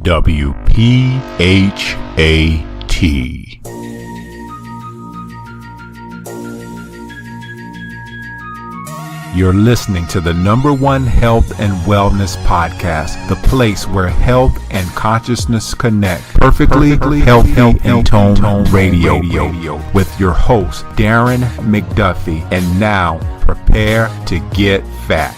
WPHAT. You're listening to the #1 health and wellness podcast, the place where health and consciousness connect. Perfectly healthy and toned radio with your host, Darren McDuffie. And now, prepare to get fat.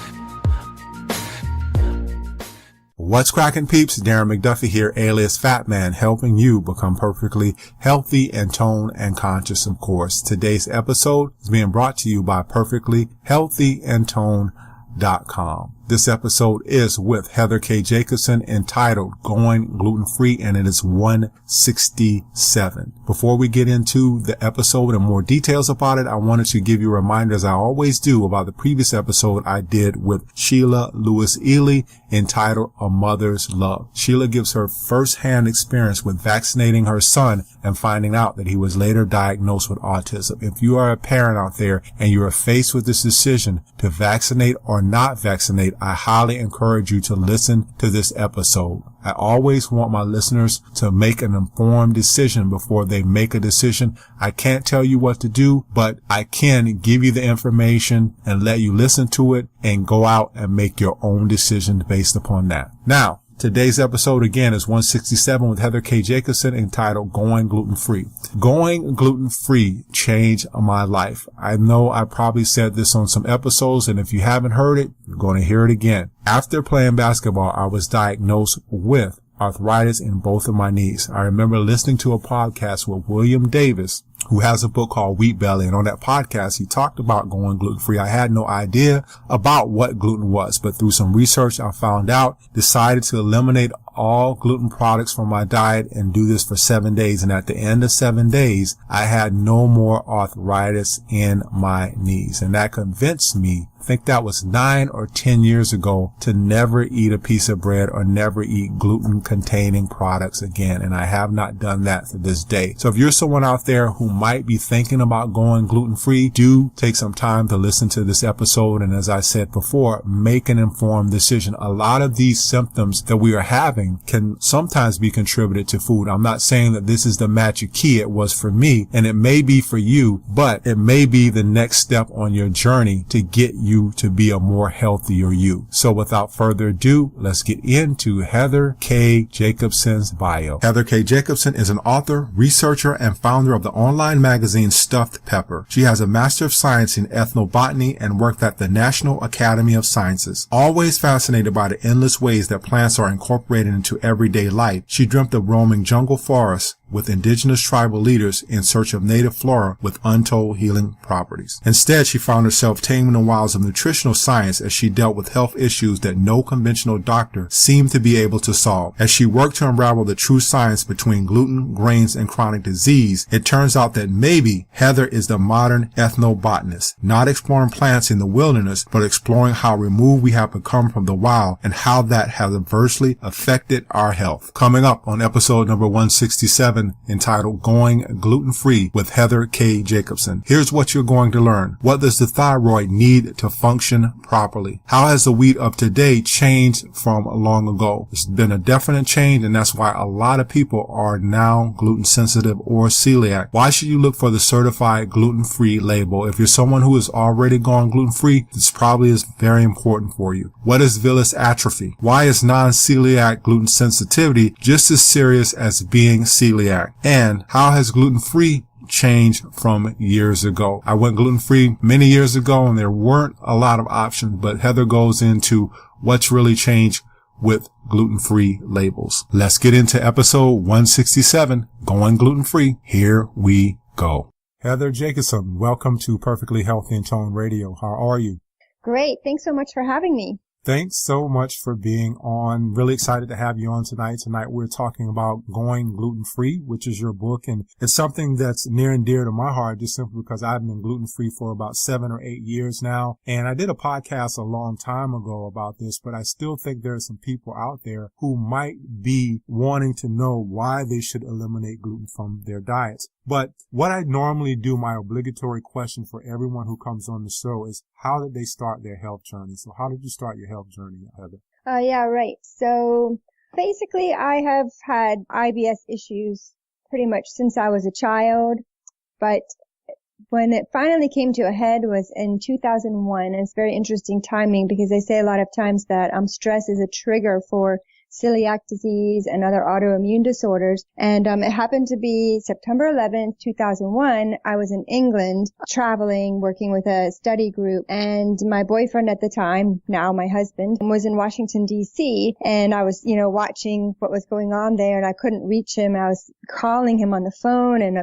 What's cracking, peeps? Darren McDuffie here, alias Fat Man, helping you become perfectly healthy and toned and conscious, of course. Today's episode is being brought to you by perfectlyhealthyandtoned.com. This episode is with Heather K. Jacobsen, entitled Going-Gluten-Free, and it is 167. Before we get into the episode and more details about it, I wanted to give you a reminder, as I always do, about the previous episode I did with Sheila Lewis Ely, entitled A Mother's Love. Sheila gives her first-hand experience with vaccinating her son and finding out that he was later diagnosed with autism. If you are a parent out there and you are faced with this decision to vaccinate or not vaccinate, I highly encourage you to listen to this episode. I always want my listeners to make an informed decision before they make a decision. I can't tell you what to do, but I can give you the information and let you listen to it and go out and make your own decision based upon that. Now, today's episode, again, is 167 with Heather K. Jacobsen, entitled Going Gluten-Free. Going gluten-free changed my life. I know I probably said this on some episodes, and if you haven't heard it, you're going to hear it again. After playing basketball, I was diagnosed with arthritis in both of my knees. I remember listening to a podcast with William Davis, who has a book called Wheat Belly. And on that podcast, he talked about going gluten-free. I had no idea about what gluten was, but through some research, I found out, decided to eliminate all gluten products from my diet and do this for 7 days. And at the end of 7 days, I had no more arthritis in my knees. And that convinced me, I think that was 9 or 10 years ago, to never eat a piece of bread or never eat gluten-containing products again. And I have not done that to this day. So if you're someone out there who might be thinking about going gluten-free, do take some time to listen to this episode. And as I said before, make an informed decision. A lot of these symptoms that we are having can sometimes be contributed to food. I'm not saying that this is the magic key. It was for me, and it may be for you, but it may be the next step on your journey to get you to be a more healthier you. So without further ado, let's get into Heather K. Jacobsen's bio. Heather K. Jacobsen is an author, researcher, and founder of the online magazine Stuffed Pepper. She has a Master of Science in Ethnobotany and worked at the National Academy of Sciences. Always fascinated by the endless ways that plants are incorporated into everyday life, she dreamt of roaming jungle forests with indigenous tribal leaders in search of native flora with untold healing properties. Instead, she found herself taming the wilds of nutritional science as she dealt with health issues that no conventional doctor seemed to be able to solve. As she worked to unravel the true science between gluten, grains, and chronic disease, it turns out that maybe Heather is the modern ethnobotanist, not exploring plants in the wilderness, but exploring how removed we have become from the wild and how that has adversely affected our health. Coming up on episode number 167, entitled Going Gluten-Free with Heather K. Jacobsen. Here's what you're going to learn. What does the thyroid need to function properly? How has the wheat of today changed from long ago? There's been a definite change, and that's why a lot of people are now gluten sensitive or celiac. Why should you look for the certified gluten-free label? If you're someone who has already gone gluten-free, this probably is very important for you. What is villous atrophy? Why is non-celiac gluten sensitivity just as serious as being celiac? And how has gluten-free changed from years ago? I went gluten-free many years ago and there weren't a lot of options, but Heather goes into what's really changed with gluten-free labels. Let's get into episode 167, Going Gluten-Free. Here we go. Heather Jacobsen, welcome to Perfectly Healthy and Toned Radio. How are you? Great. Thanks so much for having me. Thanks so much for being on. Really excited to have you on tonight. Tonight we're talking about Going Gluten-Free, which is your book. And it's something that's near and dear to my heart, just simply because I've been gluten-free for about 7 or 8 years now. And I did a podcast a long time ago about this, but I still think there are some people out there who might be wanting to know why they should eliminate gluten from their diets. But what I normally do, my obligatory question for everyone who comes on the show is, how did they start their health journey? So how did you start your health journey, Heather? Yeah, right. So Basically, I have had IBS issues pretty much since I was a child, but when it finally came to a head was in 2001. And it's very interesting timing because they say a lot of times that stress is a trigger for celiac disease and other autoimmune disorders. And it happened to be September 11th, 2001. I was in England traveling, working with a study group. And my boyfriend at the time, now my husband, was in Washington, D.C. And I was, watching what was going on there. And I couldn't reach him. I was calling him on the phone, and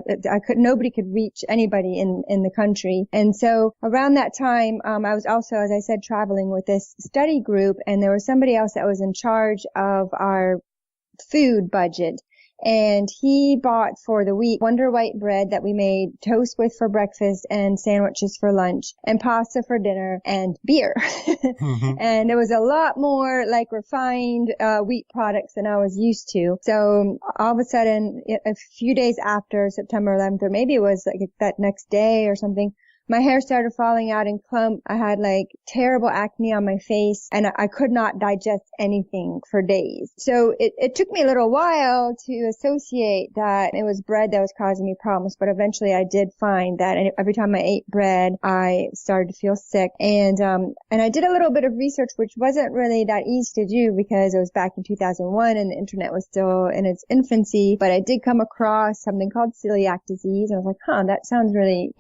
nobody could reach anybody in the country. And so around that time, I was also, as I said, traveling with this study group. And there was somebody else that was in charge of our food budget, and he bought for the week Wonder White bread that we made toast with for breakfast and sandwiches for lunch and pasta for dinner and beer. Mm-hmm. And it was a lot more like refined wheat products than I was used to. So all of a sudden, a few days after September 11th, or maybe it was like that next day or something, my hair started falling out in clump. I had like terrible acne on my face, and I could not digest anything for days. So it took me a little while to associate that it was bread that was causing me problems, but eventually I did find that every time I ate bread, I started to feel sick. And I did a little bit of research, which wasn't really that easy to do because it was back in 2001 and the internet was still in its infancy, but I did come across something called celiac disease. And I was like, that sounds really,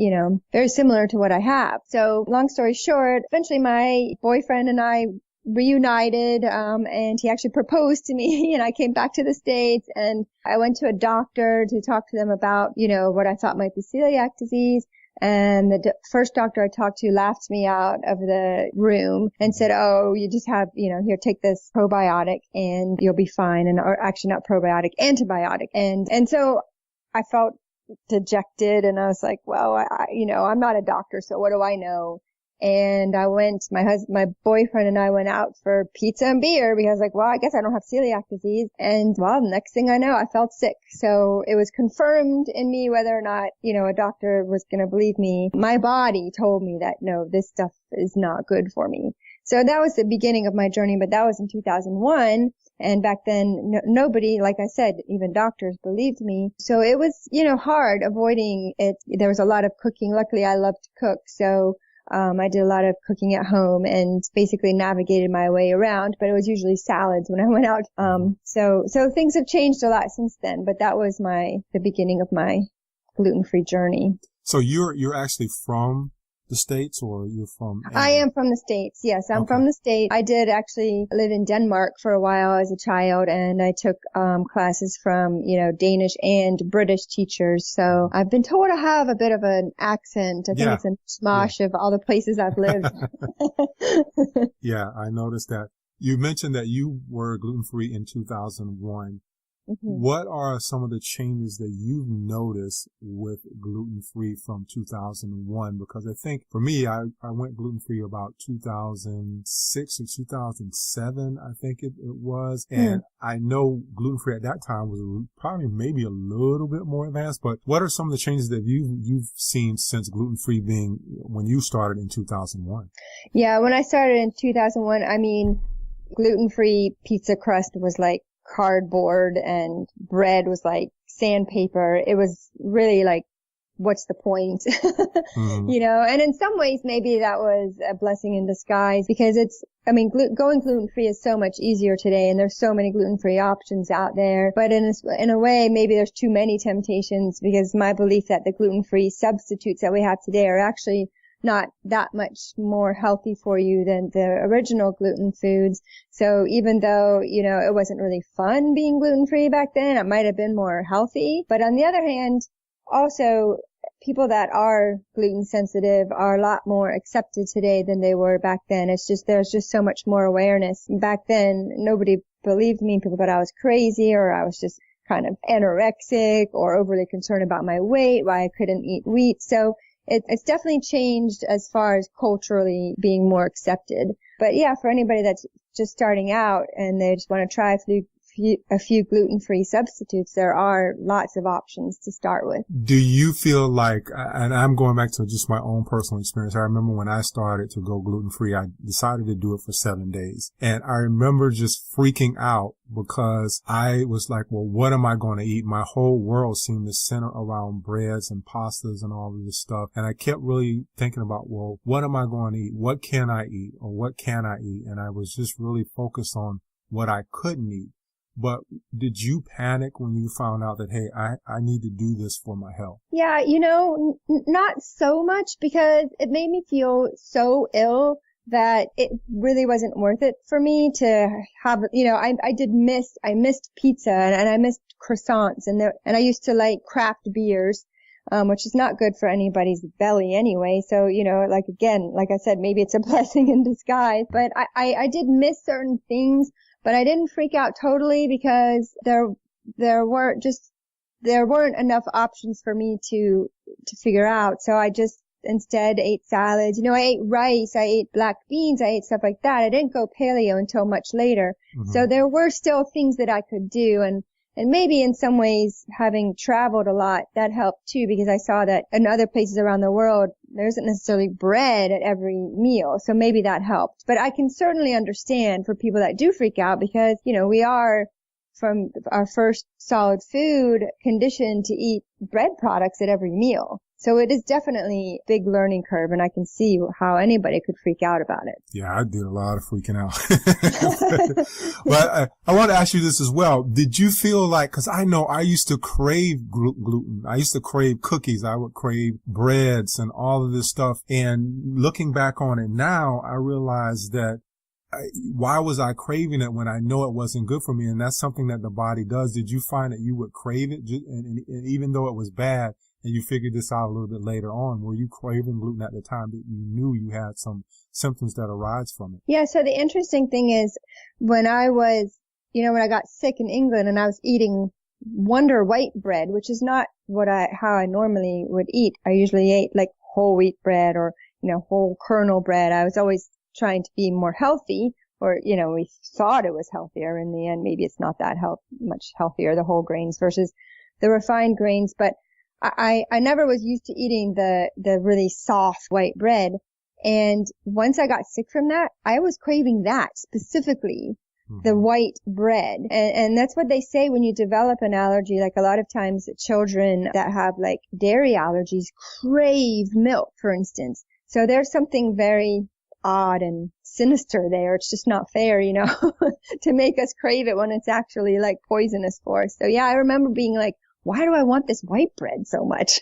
very similar to what I have. So long story short, eventually my boyfriend and I reunited, and he actually proposed to me, and I came back to the States, and I went to a doctor to talk to them about, what I thought might be celiac disease. And the first doctor I talked to laughed me out of the room and said, oh, you just have, here, take this probiotic and you'll be fine. Or actually not probiotic, antibiotic. And so I felt dejected, and I was like, well, I'm not a doctor, so what do I know? And my boyfriend and I went out for pizza and beer because well, I guess I don't have celiac disease. And well, the next thing I know, I felt sick. So it was confirmed in me whether or not, a doctor was going to believe me. My body told me that no, this stuff is not good for me. So that was the beginning of my journey, but that was in 2001. And back then, nobody, like I said, even doctors believed me. So it was, hard avoiding it. There was a lot of cooking. Luckily, I love to cook. So I did a lot of cooking at home and basically navigated my way around, but it was usually salads when I went out. So things have changed a lot since then, but that was the beginning of my gluten-free journey. So you're actually from the States, or you're from England? I am from the States. Yes, I'm from the States. I did actually live in Denmark for a while as a child, and I took classes from, Danish and British teachers. So I've been told I have a bit of an accent. I think it's a smosh of all the places I've lived. Yeah, I noticed that. You mentioned that you were gluten-free in 2001. Mm-hmm. What are some of the changes that you've noticed with gluten-free from 2001? Because I think for me, I went gluten-free about 2006 or 2007, I think it was. And I know gluten-free at that time was probably maybe a little bit more advanced, but what are some of the changes that you've seen since gluten-free being when you started in 2001? Yeah, when I started in 2001, gluten-free pizza crust was like cardboard and bread was like sandpaper. It was really like, what's the point? Mm-hmm. And in some ways, maybe that was a blessing in disguise because going gluten-free is so much easier today, and there's so many gluten-free options out there. But in a way, maybe there's too many temptations, because my belief that the gluten-free substitutes that we have today are actually not that much more healthy for you than the original gluten foods. So even though, it wasn't really fun being gluten-free back then, it might have been more healthy. But on the other hand, also, people that are gluten sensitive are a lot more accepted today than they were back then. There's just so much more awareness. Back then, nobody believed me. People thought I was crazy, or I was just kind of anorexic or overly concerned about my weight, why I couldn't eat wheat. So it's definitely changed as far as culturally being more accepted. But yeah, for anybody that's just starting out and they just want to try a a few gluten-free substitutes, there are lots of options to start with. Do you feel like, and I'm going back to just my own personal experience. I remember when I started to go gluten-free, I decided to do it for 7 days. And I remember just freaking out because I was like, well, what am I going to eat? My whole world seemed to center around breads and pastas and all of this stuff. And I kept really thinking about, well, what am I going to eat? What can I eat? Or what can I eat? And I was just really focused on what I couldn't eat. But did you panic when you found out that, hey, I need to do this for my health? Yeah, not so much, because it made me feel so ill that it really wasn't worth it for me to have, I missed pizza and I missed croissants and I used to like craft beers, which is not good for anybody's belly anyway. So, like I said, maybe it's a blessing in disguise, but I did miss certain things, but I didn't freak out totally because there weren't enough options for me to figure out. So I just instead ate salads. I ate rice, I ate black beans, I ate stuff like that. I didn't go paleo until much later. Mm-hmm. So there were still things that I could do. And maybe in some ways, having traveled a lot, that helped too, because I saw that in other places around the world, there isn't necessarily bread at every meal. So maybe that helped. But I can certainly understand for people that do freak out because, we are from our first solid food conditioned to eat bread products at every meal. So it is definitely a big learning curve, and I can see how anybody could freak out about it. Yeah, I did a lot of freaking out. But I want to ask you this as well. Did you feel like, because I know I used to crave gluten. I used to crave cookies. I would crave breads and all of this stuff. And looking back on it now, I realized that why was I craving it when I know it wasn't good for me? And that's something that the body does. Did you find that you would crave it, and even though it was bad, and you figured this out a little bit later on, were you craving gluten at the time that you knew you had some symptoms that arise from it? Yeah, so the interesting thing is when I was, when I got sick in England and I was eating Wonder white bread, which is not how I normally would eat. I usually ate like whole wheat bread or, whole kernel bread. I was always trying to be more healthy, or, we thought it was healthier. In the end, maybe it's not that much healthier, the whole grains versus the refined grains. But I never was used to eating the really soft white bread. And once I got sick from that, I was craving that specifically, the white bread. And that's what they say when you develop an allergy. Like a lot of times children that have like dairy allergies crave milk, for instance. So there's something very odd and sinister there. It's just not fair, to make us crave it when it's actually like poisonous for us. So yeah, I remember being like, why do I want this white bread so much?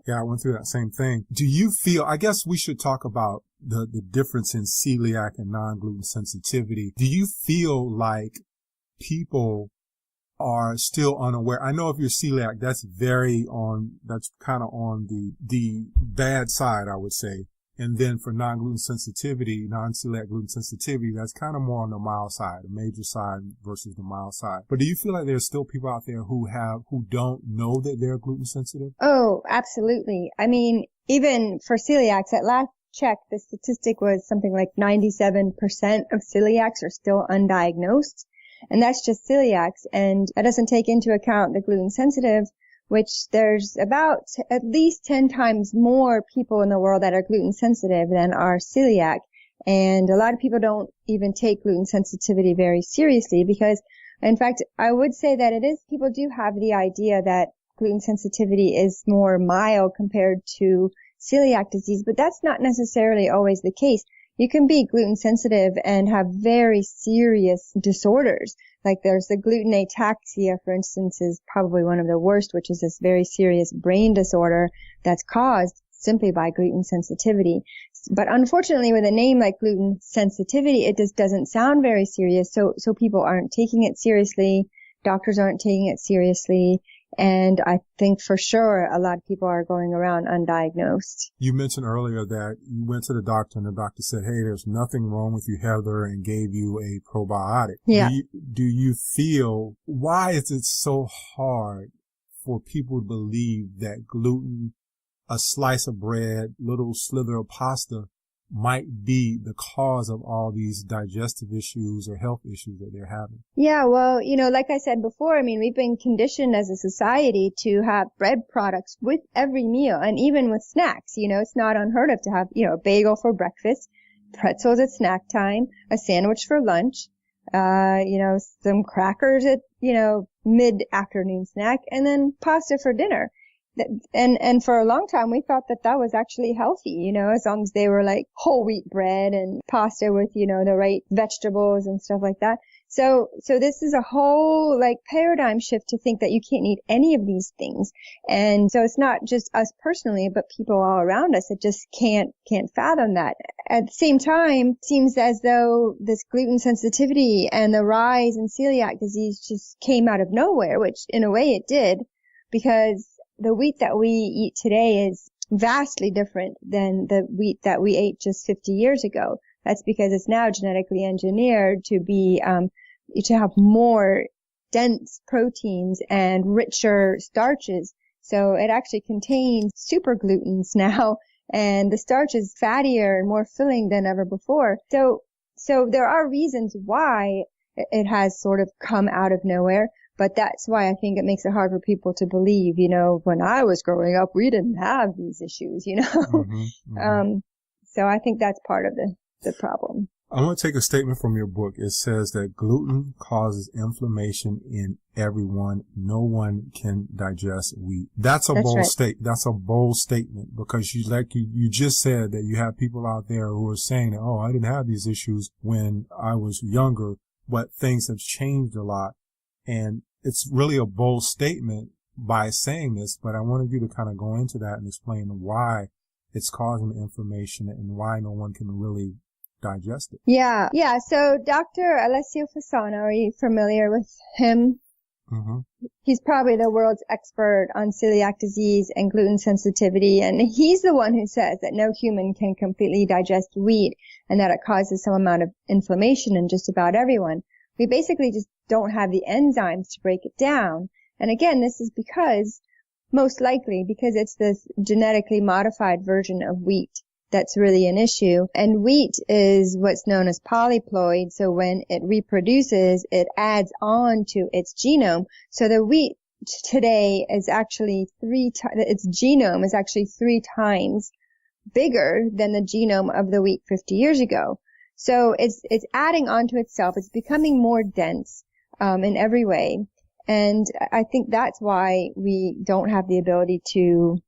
Yeah, I went through that same thing. Do you feel, I guess we should talk about the difference in celiac and non-gluten sensitivity. Do you feel like people are still unaware? I know if you're celiac, that's kind of on the bad side, I would say. And then for non-gluten sensitivity, non-celiac gluten sensitivity, that's kind of more on the mild side, the major side versus the mild side. But do you feel like there's still people out there who don't know that they're gluten sensitive? Oh, absolutely. I mean, even for celiacs, at last check, the statistic was something like 97% of celiacs are still undiagnosed. And that's just celiacs. And that doesn't take into account the gluten sensitive, which there's about at least 10 times more people in the world that are gluten sensitive than are celiac. And a lot of people don't even take gluten sensitivity very seriously because, in fact, I would say that people do have the idea that gluten sensitivity is more mild compared to celiac disease, but that's not necessarily always the case. You can be gluten sensitive and have very serious disorders. Like there's the gluten ataxia, for instance, is probably one of the worst, which is this very serious brain disorder that's caused simply by gluten sensitivity. But unfortunately, with a name like gluten sensitivity, it just doesn't sound very serious. So people aren't taking it seriously. Doctors aren't taking it seriously. And I think for sure a lot of people are going around undiagnosed. You mentioned earlier that you went to the doctor and the doctor said, hey, there's nothing wrong with you, Heather, and gave you a probiotic. Yeah. Do you feel, why is it so hard for people to believe that gluten, a slice of bread, little slither of pasta might be the cause of all these digestive issues or health issues that they're having? Yeah, well, like I said before, I mean, we've been conditioned as a society to have bread products with every meal and even with snacks. It's not unheard of to have, a bagel for breakfast, pretzels at snack time, a sandwich for lunch, some crackers at, mid-afternoon snack, and then pasta for dinner. And for a long time, we thought that was actually healthy, as long as they were like whole wheat bread and pasta with, the right vegetables and stuff like that. So this is a whole like paradigm shift to think that you can't eat any of these things. And so it's not just us personally, but people all around us that just can't fathom that. At the same time, it seems as though this gluten sensitivity and the rise in celiac disease just came out of nowhere, which in a way it did, because the wheat that we eat today is vastly different than the wheat that we ate just 50 years ago. That's because it's now genetically engineered to be, to have more dense proteins and richer starches. So it actually contains super glutens now, and the starch is fattier and more filling than ever before. So there are reasons why it has sort of come out of nowhere. But that's why I think it makes it hard for people to believe, when I was growing up, we didn't have these issues, So I think that's part of the problem. I want to take a statement from your book. It says that gluten causes inflammation in everyone. No one can digest wheat. That's a bold That's a bold statement, because you just said that you have people out there who are saying that, oh, I didn't have these issues when I was younger, but things have changed a lot. And it's really a bold statement by saying this, but I wanted you to kind of go into that and explain why it's causing the inflammation and why no one can really digest it. Yeah. So Dr. Alessio Fasano, are you familiar with him? Mm-hmm. He's probably the world's expert on celiac disease and gluten sensitivity, and he's the one who says that no human can completely digest wheat and that it causes some amount of inflammation in just about everyone. We basically just don't have the enzymes to break it down. And again, this is most likely because it's this genetically modified version of wheat that's really an issue. And wheat is what's known as polyploid. So when it reproduces, it adds on to its genome. So the wheat today is actually its genome is actually 3 times bigger than the genome of the wheat 50 years ago. So it's adding onto itself. It's becoming more dense, in every way. And I think that's why we don't have the ability to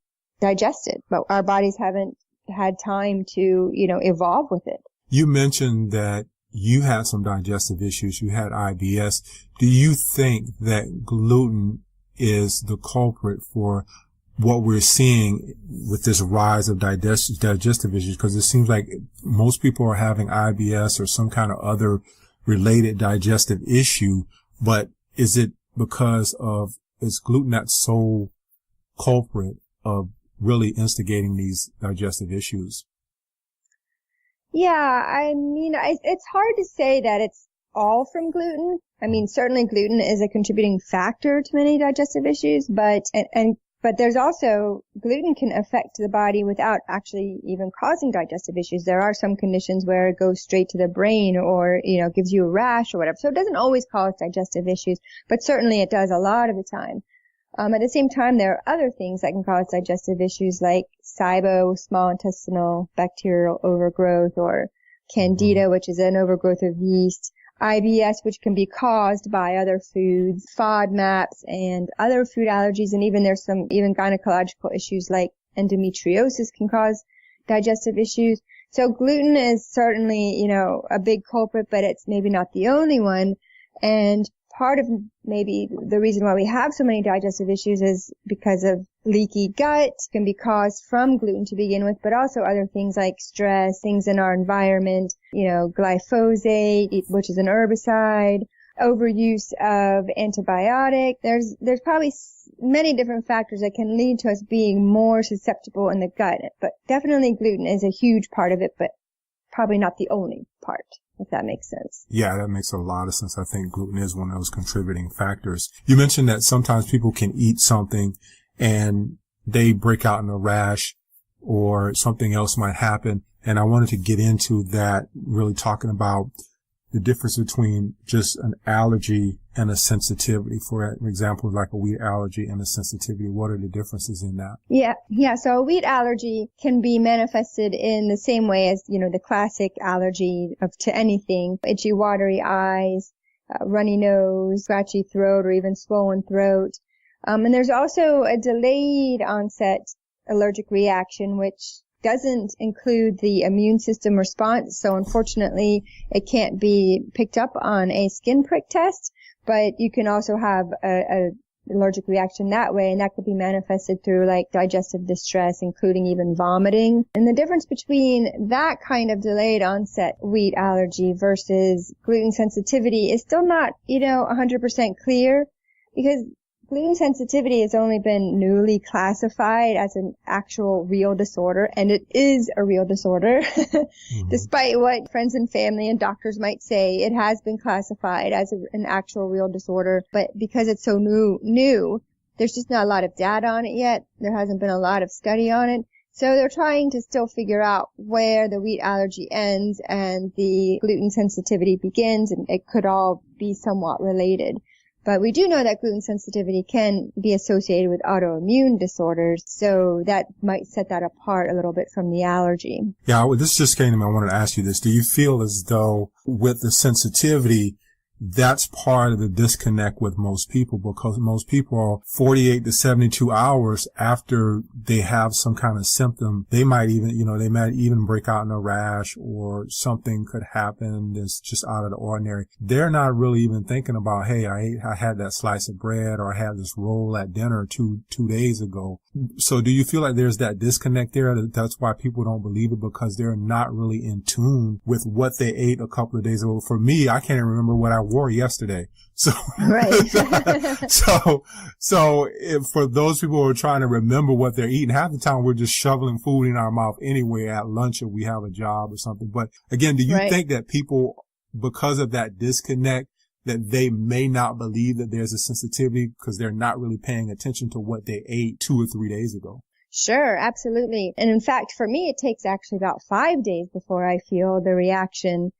digest it, but our bodies haven't had time to, evolve with it. You mentioned that you had some digestive issues. You had IBS. Do you think that gluten is the culprit for what we're seeing with this rise of digestive issues? Because it seems like most people are having IBS or some kind of other related digestive issue, but is it because is gluten that sole culprit of really instigating these digestive issues? Yeah, I mean, it's hard to say that it's all from gluten. I mean, certainly gluten is a contributing factor to many digestive issues, but there's also, gluten can affect the body without actually even causing digestive issues. There are some conditions where it goes straight to the brain or, gives you a rash or whatever. So it doesn't always cause digestive issues, but certainly it does a lot of the time. At the same time, there are other things that can cause digestive issues like SIBO, small intestinal bacterial overgrowth, or candida, which is an overgrowth of yeast, IBS, which can be caused by other foods, FODMAPs, and other food allergies, and there's some gynecological issues like endometriosis can cause digestive issues. So gluten is certainly, a big culprit, but it's maybe not the only one. And part of maybe the reason why we have so many digestive issues is because of leaky gut. It can be caused from gluten to begin with, but also other things like stress, things in our environment, glyphosate, which is an herbicide, overuse of antibiotic. There's probably many different factors that can lead to us being more susceptible in the gut, but definitely gluten is a huge part of it, but probably not the only part, if that makes sense. Yeah, that makes a lot of sense. I think gluten is one of those contributing factors. You mentioned that sometimes people can eat something and they break out in a rash or something else might happen. And I wanted to get into that, really talking about the difference between just an allergy and a sensitivity. For example, like a wheat allergy and a sensitivity. What are the differences in that? Yeah. So a wheat allergy can be manifested in the same way as, the classic allergy to anything. Itchy, watery eyes, runny nose, scratchy throat, or even swollen throat. And there's also a delayed onset allergic reaction, which doesn't include the immune system response. So unfortunately, it can't be picked up on a skin prick test, but you can also have a allergic reaction that way, and that could be manifested through like digestive distress, including even vomiting. And the difference between that kind of delayed onset wheat allergy versus gluten sensitivity is still not, 100% clear, because gluten sensitivity has only been newly classified as an actual real disorder, and it is a real disorder. Mm-hmm. Despite what friends and family and doctors might say, it has been classified as an actual real disorder. But because it's so new, there's just not a lot of data on it yet. There hasn't been a lot of study on it. So they're trying to still figure out where the wheat allergy ends and the gluten sensitivity begins, and it could all be somewhat related. But we do know that gluten sensitivity can be associated with autoimmune disorders, so that might set that apart a little bit from the allergy. Yeah, this just came to me. I wanted to ask you this. Do you feel as though with the sensitivity, that's part of the disconnect with most people, because most people are 48 to 72 hours after they have some kind of symptom. They might even break out in a rash, or something could happen that's just out of the ordinary. They're not really even thinking about, hey, I had that slice of bread, or I had this roll at dinner two days ago. So do you feel like there's that disconnect there? That's why people don't believe it, because they're not really in tune with what they ate a couple of days ago. For me, I can't remember what I wore yesterday. So, right. so if for those people who are trying to remember what they're eating, half the time we're just shoveling food in our mouth anyway at lunch, or we have a job or something. But again, do you think that people, because of that disconnect, that they may not believe that there's a sensitivity because they're not really paying attention to what they ate 2 or 3 days ago? Sure, absolutely. And in fact, for me, it takes actually about 5 days before I feel the reaction.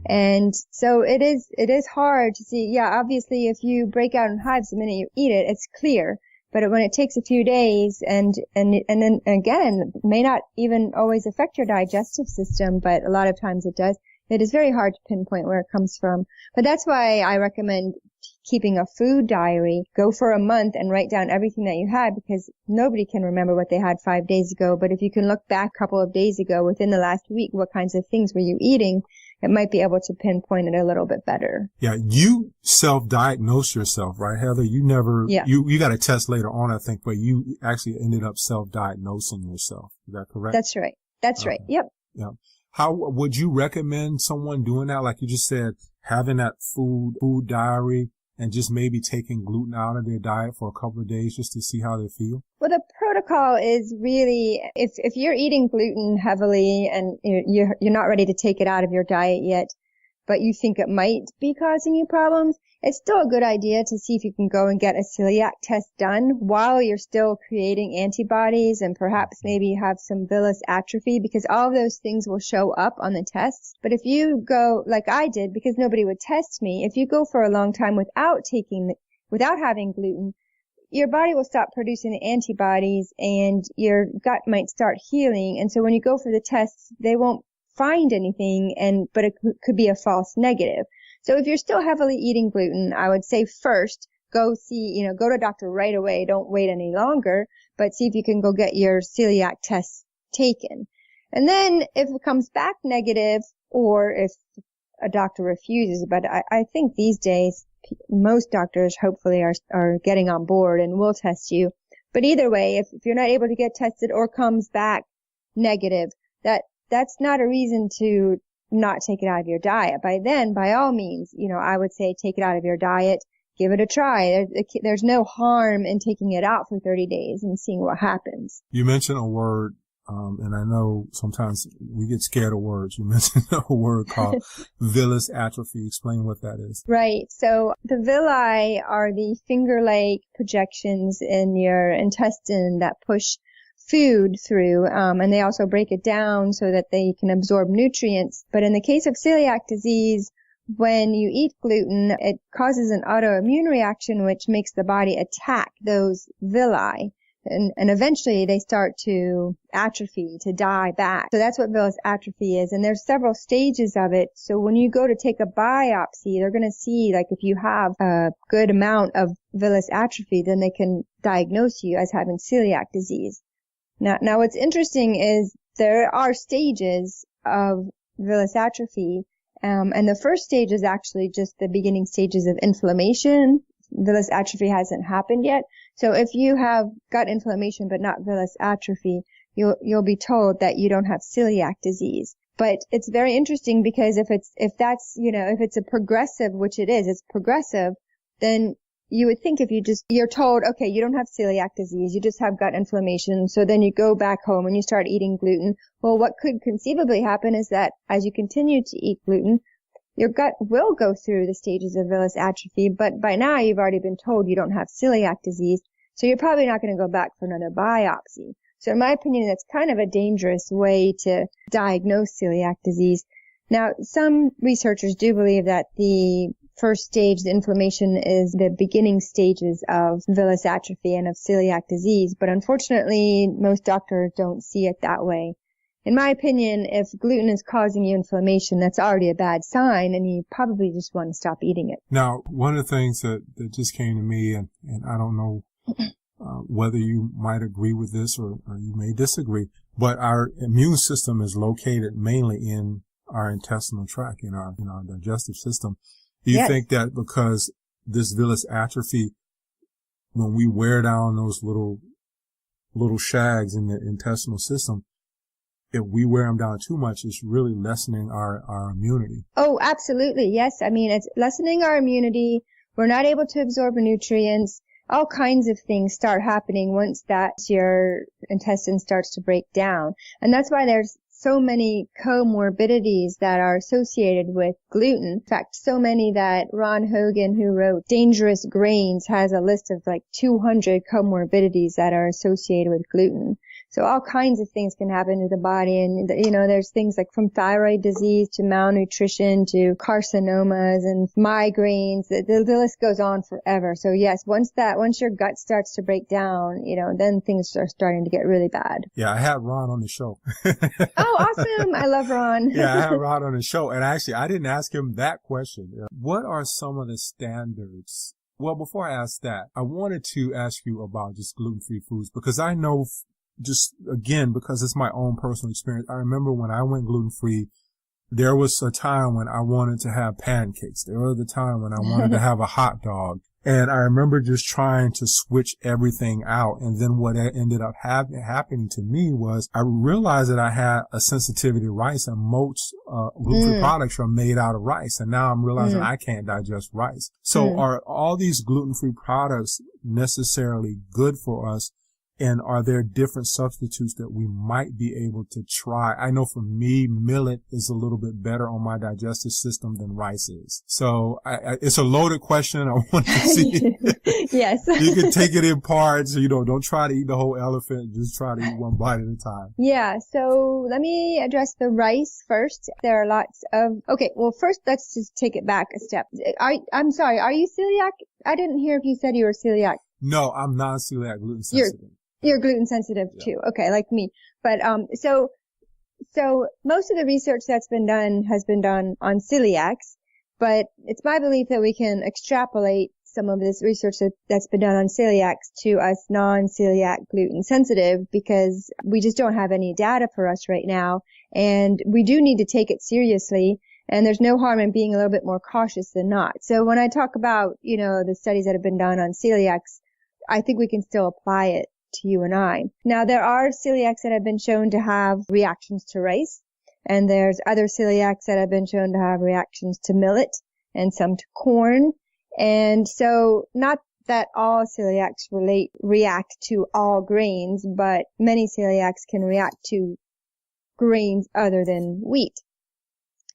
And so it is hard to see. Yeah, obviously, if you break out in hives the minute you eat it, it's clear. But when it takes a few days and then again, it may not even always affect your digestive system, but a lot of times it does. It is very hard to pinpoint where it comes from. But that's why I recommend keeping a food diary. Go for a month and write down everything that you had, because nobody can remember what they had 5 days ago. But if you can look back a couple of days ago, within the last week, what kinds of things were you eating, it might be able to pinpoint it a little bit better. Yeah, you self-diagnose yourself, right, Heather? You never, you got a test later on, I think, but you actually ended up self-diagnosing yourself. Is that correct? That's right. That's right. Yep. Yeah. How would you recommend someone doing that? Like you just said, having that food diary and just maybe taking gluten out of their diet for a couple of days just to see how they feel? Well, the protocol is really, if you're eating gluten heavily and you're not ready to take it out of your diet yet, but you think it might be causing you problems, it's still a good idea to see if you can go and get a celiac test done while you're still creating antibodies, and perhaps maybe have some villous atrophy, because all of those things will show up on the tests. But if you go, like I did, because nobody would test me, if you go for a long time without having gluten, your body will stop producing the antibodies and your gut might start healing. And so when you go for the tests, they won't find anything, but it could be a false negative. So if you're still heavily eating gluten, I would say first go to a doctor right away. Don't wait any longer, but see if you can go get your celiac test taken. And then if it comes back negative, or if a doctor refuses, but I think these days most doctors hopefully are getting on board and will test you. But either way, if you're not able to get tested or comes back negative, that's not a reason to not take it out of your diet. By then, by all means, I would say take it out of your diet, give it a try. There's no harm in taking it out for 30 days and seeing what happens. You mentioned a word, and I know sometimes we get scared of words. You mentioned a word called Villous Atrophy. Explain what that is. Right. So the villi are the finger-like projections in your intestine that push food through, and they also break it down so that they can absorb nutrients. But in the case of celiac disease, when you eat gluten, it causes an autoimmune reaction, which makes the body attack those villi. And eventually they start to atrophy, to die back. So that's what villous atrophy is. And there's several stages of it. So when you go to take a biopsy, they're going to see, like, if you have a good amount of villous atrophy, then they can diagnose you as having celiac disease. Now what's interesting is there are stages of villous atrophy. And the first stage is actually just the beginning stages of inflammation. Villous atrophy hasn't happened yet. So if you have gut inflammation but not villous atrophy, you'll be told that you don't have celiac disease. But it's very interesting because if it's a progressive, which it is, it's progressive, then you would think if you're told, okay, you don't have celiac disease, you just have gut inflammation, so then you go back home and you start eating gluten. Well, what could conceivably happen is that as you continue to eat gluten, your gut will go through the stages of villous atrophy, but by now you've already been told you don't have celiac disease, so you're probably not going to go back for another biopsy. So in my opinion, that's kind of a dangerous way to diagnose celiac disease. Now, some researchers do believe that the first stage, the inflammation, is the beginning stages of villous atrophy and of celiac disease, but unfortunately, most doctors don't see it that way. In my opinion, if gluten is causing you inflammation, that's already a bad sign, and you probably just want to stop eating it. Now, one of the things that just came to me, and I don't know whether you might agree with this or you may disagree, but our immune system is located mainly in our intestinal tract, in our digestive system. Do you think that because this villous atrophy, when we wear down those little shags in the intestinal system, if we wear them down too much, it's really lessening our immunity? Oh, absolutely. Yes. I mean, it's lessening our immunity. We're not able to absorb nutrients. All kinds of things start happening once your intestine starts to break down. And that's why there's so many comorbidities that are associated with gluten. In fact, so many that Ron Hogan, who wrote Dangerous Grains, has a list of like 200 comorbidities that are associated with gluten. So all kinds of things can happen to the body. And, there's things like from thyroid disease to malnutrition to carcinomas and migraines. The list goes on forever. So yes, once your gut starts to break down, then things are starting to get really bad. Yeah, I had Ron on the show. Oh, awesome. I love Ron. Yeah, I had Ron on the show. And actually, I didn't ask him that question. What are some of the standards? Well, before I ask that, I wanted to ask you about just gluten-free foods, because I know, just again, because it's my own personal experience, I remember when I went gluten-free, there was a time when I wanted to have pancakes. There was a time when I wanted to have a hot dog. And I remember just trying to switch everything out. And then what ended up happening to me was I realized that I had a sensitivity to rice, and most gluten-free products are made out of rice. And now I'm realizing I can't digest rice. So are all these gluten-free products necessarily good for us? And are there different substitutes that we might be able to try? I know for me, millet is a little bit better on my digestive system than rice is. So it's a loaded question. I want to see. Yes. You can take it in parts. Don't try to eat the whole elephant. Just try to eat one bite at a time. Yeah. So let me address the rice first. There are lots of, okay. Well, first let's just take it back a step. I'm sorry. Are you celiac? I didn't hear if you said you were celiac. No, I'm non-celiac, gluten sensitive. You're gluten sensitive too. Okay, like me. But so most of the research that's been done has been done on celiacs, but it's my belief that we can extrapolate some of this research that's been done on celiacs to us non-celiac gluten sensitive, because we just don't have any data for us right now, and we do need to take it seriously. And there's no harm in being a little bit more cautious than not. So when I talk about, the studies that have been done on celiacs, I think we can still apply it to you and I. Now, there are celiacs that have been shown to have reactions to rice, and there's other celiacs that have been shown to have reactions to millet and some to corn. And so not that all celiacs react to all grains, but many celiacs can react to grains other than wheat.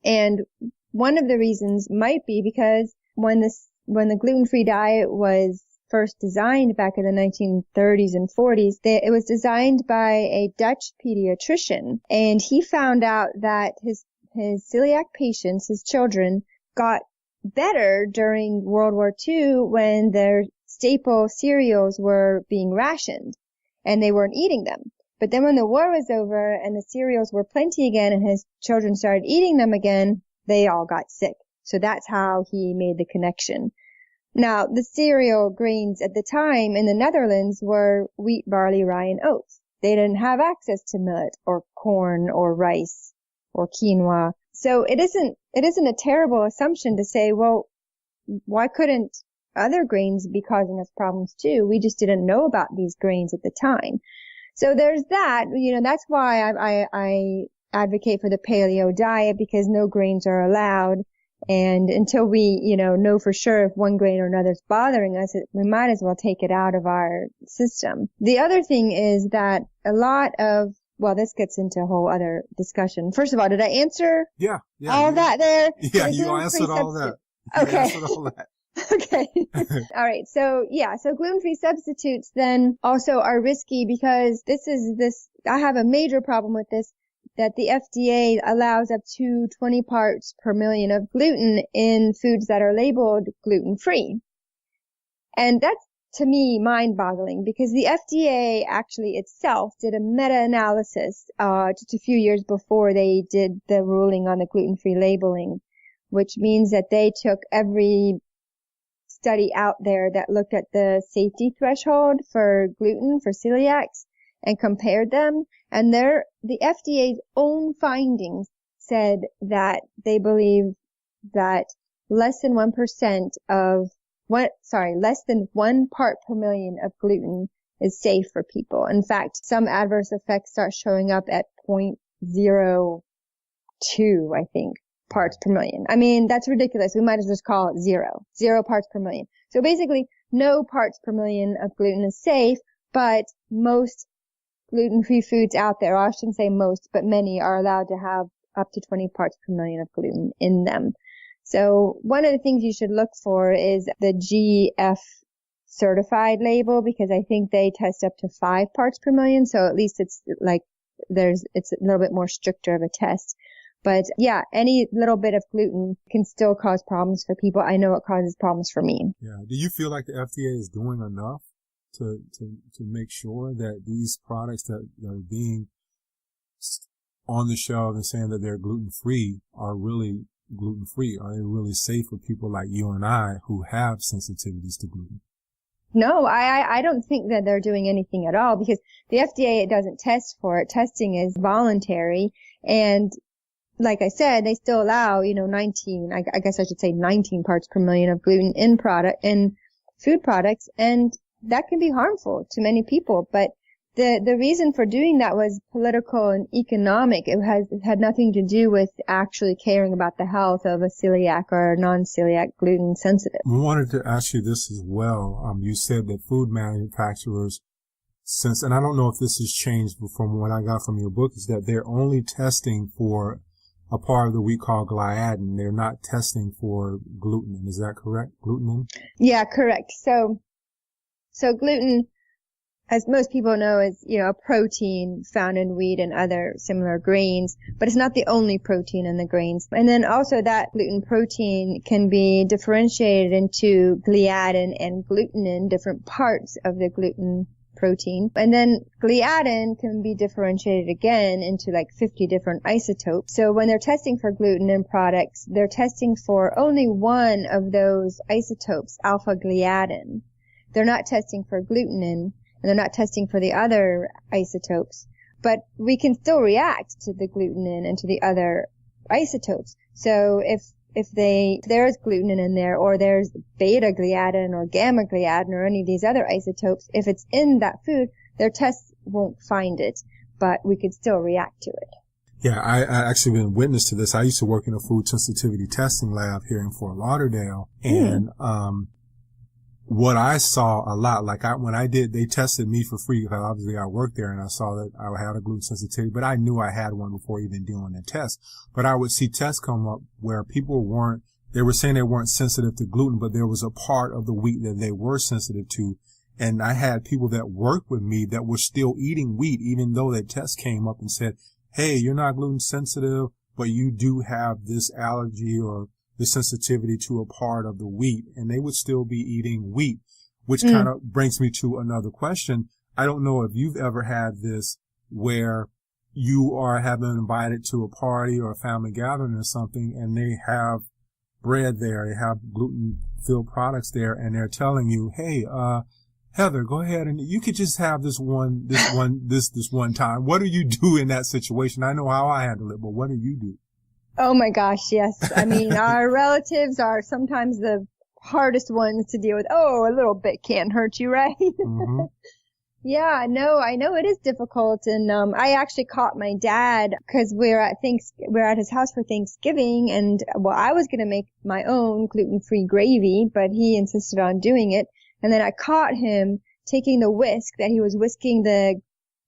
And one of the reasons might be because when the gluten-free diet was first designed back in the 1930s and 40s. It was designed by a Dutch pediatrician, and he found out that his celiac patients, his children, got better during World War II when their staple cereals were being rationed and they weren't eating them. But then when the war was over and the cereals were plenty again and his children started eating them again, they all got sick. So that's how he made the connection. Now, the cereal grains at the time in the Netherlands were wheat, barley, rye, and oats. They didn't have access to millet or corn or rice or quinoa. So it isn't a terrible assumption to say, well, why couldn't other grains be causing us problems too? We just didn't know about these grains at the time. So there's that, that's why I advocate for the paleo diet, because no grains are allowed. And until we, know for sure if one grain or another is bothering us, we might as well take it out of our system. The other thing is that a lot of, well, this gets into a whole other discussion. First of all, did I answer all that there? Yeah, you answered all that. Okay. Answered all that. Okay. All right. So gluten-free substitutes then also are risky because I have a major problem with this, that the FDA allows up to 20 parts per million of gluten in foods that are labeled gluten-free. And that's, to me, mind-boggling, because the FDA actually itself did a meta-analysis just a few years before they did the ruling on the gluten-free labeling, which means that they took every study out there that looked at the safety threshold for gluten, for celiacs, and compared them. And the FDA's own findings said that they believe that less than 1% less than 1 part per million of gluten is safe for people. In fact, some adverse effects start showing up at 0.02, I think, parts per million. I mean, that's ridiculous. We might as well just call it 0 parts per million. So basically, no parts per million of gluten is safe, but most gluten-free foods out there, or I shouldn't say most, but many are allowed to have up to 20 parts per million of gluten in them. So one of the things you should look for is the GF certified label, because I think they test up to 5 parts per million. So at least it's it's a little bit more stricter of a test. But yeah, any little bit of gluten can still cause problems for people. I know it causes problems for me. Yeah. Do you feel like the FDA is doing enough to make sure that these products that are being on the shelf and saying that they're gluten-free are really gluten-free? Are they really safe for people like you and I who have sensitivities to gluten? No, I don't think that they're doing anything at all, because the FDA, it doesn't test for it. Testing is voluntary. And like I said, they still allow, 19 parts per million of gluten in food products. And that can be harmful to many people. But the reason for doing that was political and economic. It had nothing to do with actually caring about the health of a celiac or non-celiac gluten sensitive. I wanted to ask you this as well. You said that food manufacturers, and I don't know if this has changed from what I got from your book, is that they're only testing for a part of the wheat called gliadin. They're not testing for gluten. Is that correct? Gluten? Yeah, correct. So gluten, as most people know, is, a protein found in wheat and other similar grains, but it's not the only protein in the grains. And then also that gluten protein can be differentiated into gliadin and glutenin, different parts of the gluten protein. And then gliadin can be differentiated again into like 50 different isotopes. So when they're testing for gluten in products, they're testing for only one of those isotopes, alpha gliadin. They're not testing for glutenin, and they're not testing for the other isotopes. But we can still react to the glutenin and to the other isotopes. So if there's glutenin in there, or there's beta gliadin or gamma gliadin or any of these other isotopes, if it's in that food, their tests won't find it, but we could still react to it. Yeah, I actually been witness to this. I used to work in a food sensitivity testing lab here in Fort Lauderdale, and what I saw a lot, they tested me for free because obviously I worked there and I saw that I had a gluten sensitivity, but I knew I had one before even doing the test. But I would see tests come up where people they were saying they weren't sensitive to gluten, but there was a part of the wheat that they were sensitive to. And I had people that worked with me that were still eating wheat, even though their test came up and said, hey, you're not gluten sensitive, but you do have this allergy or this sensitivity to a part of the wheat. And they would still be eating wheat, which kind of brings me to another question. I don't know if you've ever had this where you have been invited to a party or a family gathering or something, and they have bread there, they have gluten-filled products there, and they're telling you, hey, Heather, go ahead and you could just have this one time. What do you do in that situation? I know how I handle it, but what do you do? Oh my gosh, yes. I mean, our relatives are sometimes the hardest ones to deal with. Oh, a little bit can't hurt you, right? Mm-hmm. Yeah, no, I know it is difficult. And, I actually caught my dad because we're at his house for Thanksgiving. And, well, I was going to make my own gluten-free gravy, but he insisted on doing it. And then I caught him taking the whisk that he was whisking the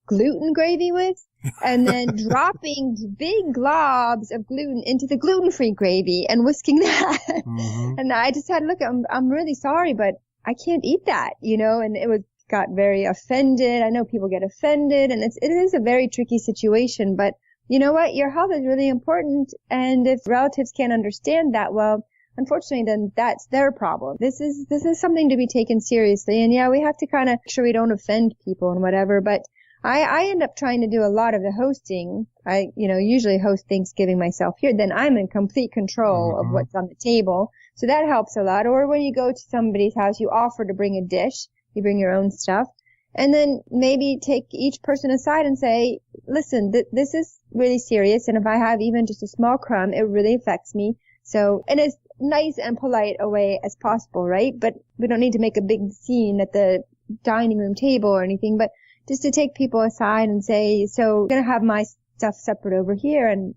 gluten gravy with and then dropping big globs of gluten into the gluten-free gravy and whisking that. Mm-hmm. And I just had to look, I'm really sorry, but I can't eat that, and got very offended. I know people get offended and it is a very tricky situation, but you know what? Your health is really important. And if relatives can't understand that, well, unfortunately, then that's their problem. This is something to be taken seriously. And yeah, we have to kind of make sure we don't offend people and whatever. But I end up trying to do a lot of the hosting. I, usually host Thanksgiving myself here. Then I'm in complete control of what's on the table. So that helps a lot. Or when you go to somebody's house, you offer to bring a dish. You bring your own stuff. And then maybe take each person aside and say, listen, this is really serious. And if I have even just a small crumb, it really affects me. So, and as nice and polite a way as possible, right? But we don't need to make a big scene at the dining room table or anything, but just to take people aside and say, so I'm going to have my stuff separate over here. And,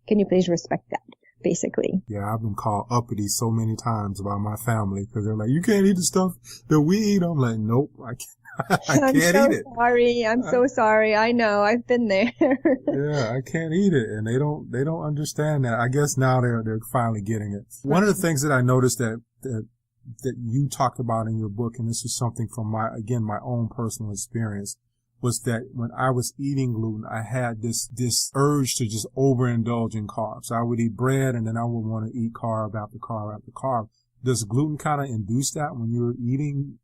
can you please respect that? Basically. Yeah, I've been called uppity so many times by my family because they're like, you can't eat the stuff that we eat. I'm like, nope, I can't eat it. I'm so sorry. I know. I've been there. Yeah, I can't eat it. And they don't understand that. I guess now they're finally getting it. One of the things that I noticed that you talked about in your book, and this is something from my own personal experience, was that when I was eating gluten, I had this urge to just overindulge in carbs. I would eat bread and then I would want to eat carb after carb after carb. Does gluten kind of induce that when you're eating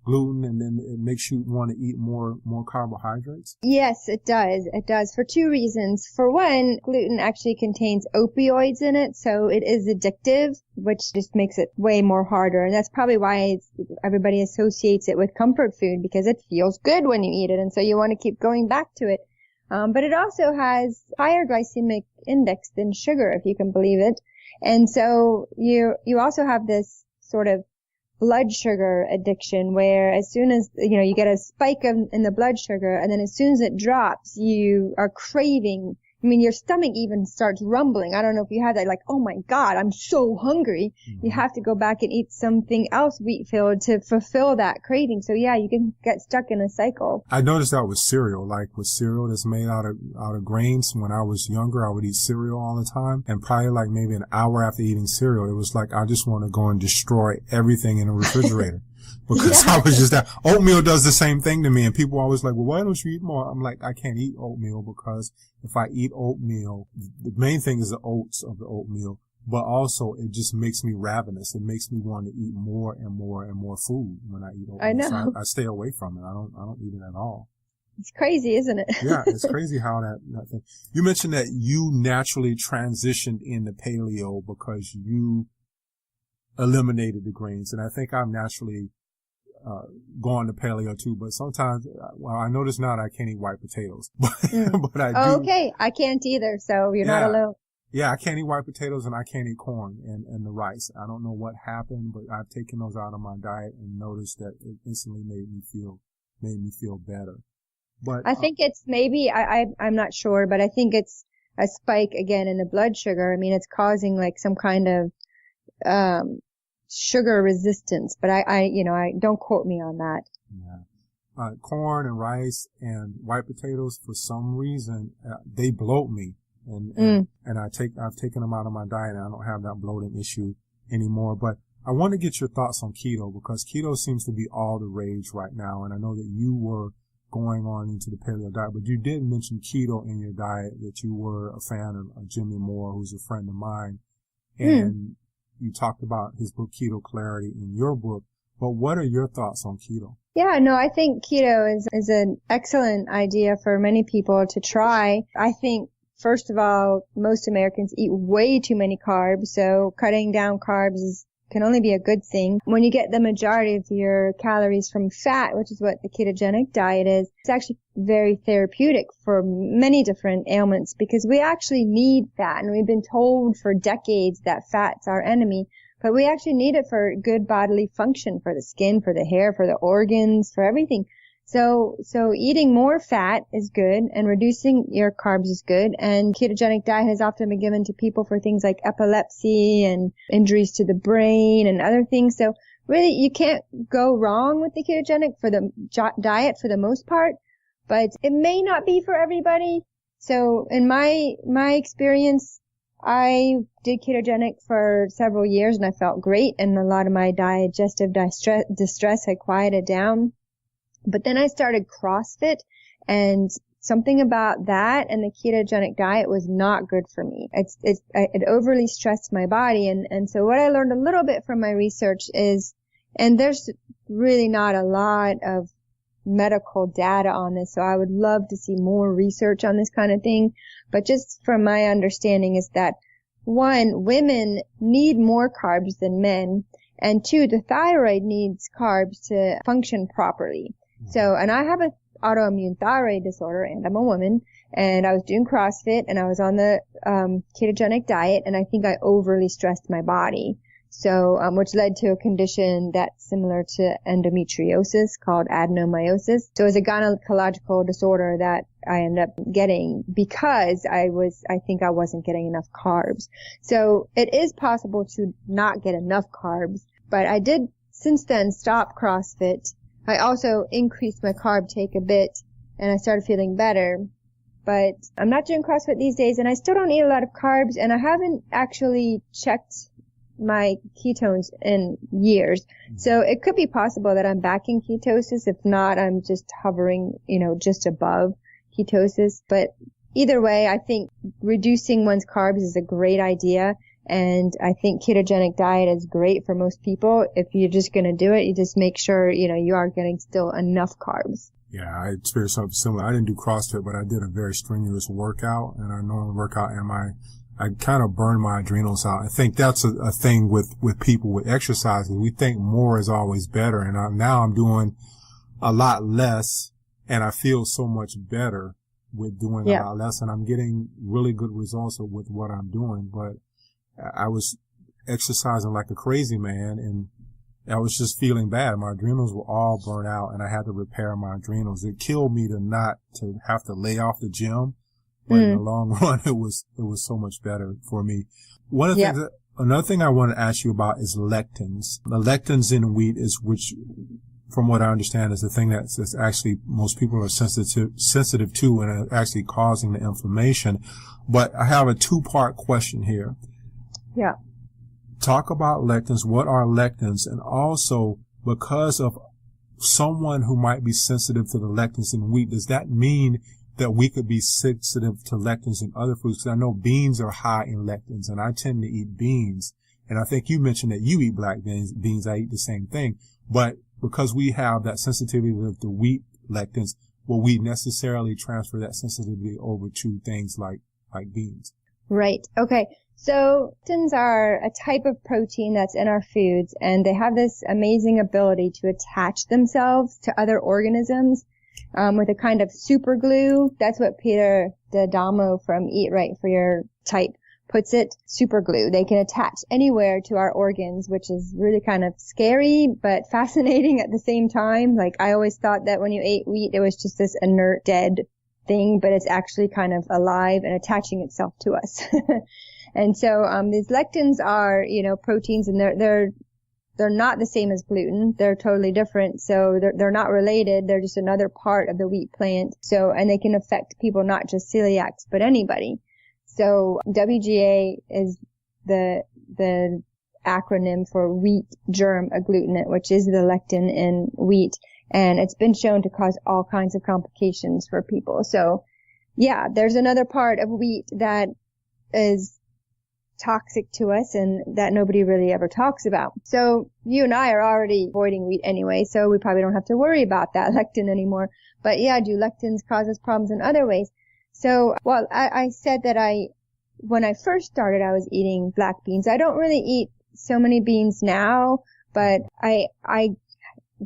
gluten and then it makes you want to eat more carbohydrates? Yes, it does. It does for two reasons. For one, gluten actually contains opioids in it, so it is addictive, which just makes it way more harder. And that's probably why everybody associates it with comfort food, because it feels good when you eat it. And so you want to keep going back to it. But it also has higher glycemic index than sugar, if you can believe it. And so you also have this sort of blood sugar addiction where as soon as, you get a spike in the blood sugar and then as soon as it drops, you are craving. I mean, your stomach even starts rumbling. I don't know if you have that, like, oh my God, I'm so hungry. Mm-hmm. You have to go back and eat something else wheat-filled to fulfill that craving. So yeah, you can get stuck in a cycle. I noticed that with cereal, like with cereal that's made out of grains. When I was younger, I would eat cereal all the time. And probably like maybe an hour after eating cereal, it was like, I just want to go and destroy everything in the refrigerator. Because I was just that. Oatmeal does the same thing to me. And people are always like, well, why don't you eat more? I'm like, I can't eat oatmeal because if I eat oatmeal, the main thing is the oats of the oatmeal, but also it just makes me ravenous. It makes me want to eat more and more and more food when I eat oatmeal. I know. So I stay away from it. I don't eat it at all. It's crazy, isn't it? Yeah, it's crazy how that thing. You mentioned that you naturally transitioned into paleo because you eliminated the grains. And I think I'm naturally going to paleo too, but sometimes, well, I notice now that I can't eat white potatoes, but I do. Okay, I can't either, so you're not alone. Yeah, I can't eat white potatoes and I can't eat corn and the rice. I don't know what happened, but I've taken those out of my diet and noticed that it instantly made me feel better. But I think it's maybe, I'm not sure, but I think it's a spike again in the blood sugar. I mean, it's causing like some kind of, sugar resistance, but I don't quote me on that. Yeah. Corn and rice and white potatoes, for some reason, they bloat me. and I've taken them out of my diet, and I don't have that bloating issue anymore. But I want to get your thoughts on keto, because keto seems to be all the rage right now. And I know that you were going on into the paleo diet, but you did mention keto in your diet, that you were a fan of Jimmy Moore, who's a friend of mine. And you talked about his book, Keto Clarity, in your book. But what are your thoughts on keto? Yeah, no, I think keto is an excellent idea for many people to try. I think, first of all, most Americans eat way too many carbs, so cutting down carbs can only be a good thing. When you get the majority of your calories from fat, which is what the ketogenic diet is, it's actually very therapeutic for many different ailments, because we actually need fat, and we've been told for decades that fat's our enemy. But we actually need it for good bodily function, for the skin, for the hair, for the organs, for everything. So eating more fat is good, and reducing your carbs is good. And ketogenic diet has often been given to people for things like epilepsy and injuries to the brain and other things. So really, you can't go wrong with the ketogenic for the diet for the most part, but it may not be for everybody. So in my experience, I did ketogenic for several years, and I felt great, and a lot of my digestive distress had quieted down. But then I started CrossFit, and something about that and the ketogenic diet was not good for me. It overly stressed my body. And so what I learned a little bit from my research is, and there's really not a lot of medical data on this, so I would love to see more research on this kind of thing. But just from my understanding is that, one, women need more carbs than men, and two, the thyroid needs carbs to function properly. So, and I have an autoimmune thyroid disorder, and I'm a woman, and I was doing CrossFit, and I was on the ketogenic diet, and I think I overly stressed my body. So, which led to a condition that's similar to endometriosis called adenomyosis. So it's a gynecological disorder that I ended up getting because I think I wasn't getting enough carbs. So it is possible to not get enough carbs, but I did since then stop CrossFit. I also increased my carb take a bit, and I started feeling better. But I'm not doing CrossFit these days, and I still don't eat a lot of carbs, and I haven't actually checked my ketones in years. So it could be possible that I'm back in ketosis. If not, I'm just hovering, just above ketosis. But either way, I think reducing one's carbs is a great idea. And I think ketogenic diet is great for most people. If you're just going to do it, you just make sure, you are getting still enough carbs. Yeah, I experienced something similar. I didn't do CrossFit, but I did a very strenuous workout, and I normally work out, and I kind of burn my adrenals out. I think that's a thing with people with exercise. We think more is always better. And now I'm doing a lot less, and I feel so much better with doing a lot less, and I'm getting really good results with what I'm doing. But I was exercising like a crazy man, and I was just feeling bad. My adrenals were all burnt out, and I had to repair my adrenals. It killed me to have to lay off the gym. But in the long run, it was so much better for me. Another thing I want to ask you about is lectins. The lectins in wheat which, from what I understand, is the thing that's actually most people are sensitive to and are actually causing the inflammation. But I have a two-part question here. Yeah. Talk about lectins. What are lectins? And also, because of someone who might be sensitive to the lectins in wheat, does that mean that we could be sensitive to lectins in other foods? Because I know beans are high in lectins, and I tend to eat beans. And I think you mentioned that you eat black beans. I eat the same thing. But because we have that sensitivity to the wheat lectins, will we necessarily transfer that sensitivity over to things like beans? Right. Okay. So lectins are a type of protein that's in our foods, and they have this amazing ability to attach themselves to other organisms with a kind of super glue. That's what Peter D'Adamo from Eat Right for Your Type puts it. Super glue. They can attach anywhere to our organs, which is really kind of scary but fascinating at the same time. Like, I always thought that when you ate wheat, it was just this inert, dead thing, but it's actually kind of alive and attaching itself to us. And so these lectins are, proteins, and they're not the same as gluten. They're totally different. So they're not related. They're just another part of the wheat plant. So, and they can affect people, not just celiacs, but anybody. So WGA is the acronym for wheat germ agglutinate, which is the lectin in wheat. And it's been shown to cause all kinds of complications for people. So yeah, there's another part of wheat that is toxic to us and that nobody really ever talks about. So you and I are already avoiding wheat anyway, so we probably don't have to worry about that lectin anymore. But yeah, do lectins cause us problems in other ways? So, well, I said that when I first started, I was eating black beans. I don't really eat so many beans now, but I